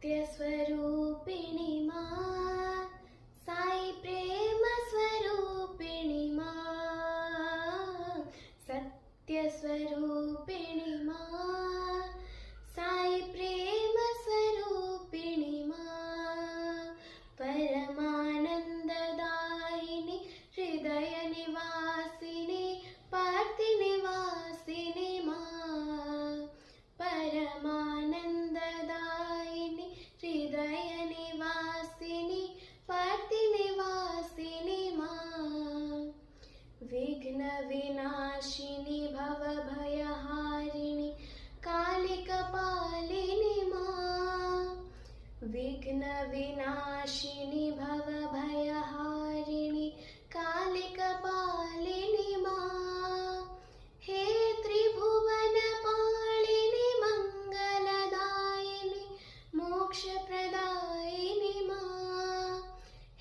सत्यस्वरूपिणि मा साई प्रेम स्वरूपिणि मा सत्यस्वरूपिणि मा साई प्रेम स्वरूपिणि मा परमानंददायिनि हृदय निवासिनि पार्ति निवासिनि मा परमानंददायिनि हृदय निवासिनि पार्ति निवासिनि मा विघ्न विनाशिनि भवभयहारिणि कालिकपालिनि मा विघ्न विनाशिनि भवभयहारिणि कालिकपालिनि मा हे त्रिभुवनपालिनि मंगलदायिनि मोक्षप्रदायिनि मा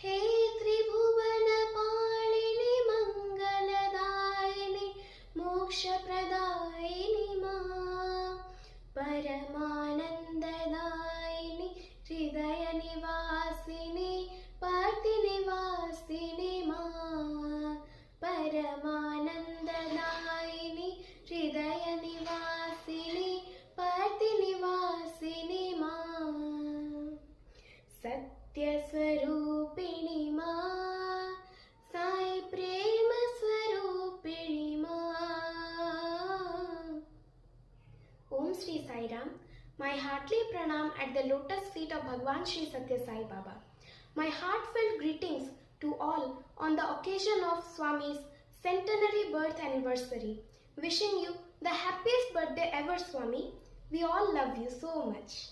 हे त्रिभुवनपालिनि मंगलदायिनि मोक्षप्रदायिनि मा परमानंददायिनि हृदय निवासिनि पार्ति निवासिनि मा परमानंददायिनि हृदय निवासिनि पार्ति निवासिनि मा सत्यस्वरूपिणि मा साई प्रेम स्वरूपिणि मा। Om Shri Sai Ram. My heartily pranam at the lotus feet of Bhagwan Shri Satya Sai Baba. My heartfelt greetings to all on the occasion of Swami's centenary birth anniversary. Wishing you the happiest birthday ever, Swami. We all love you so much.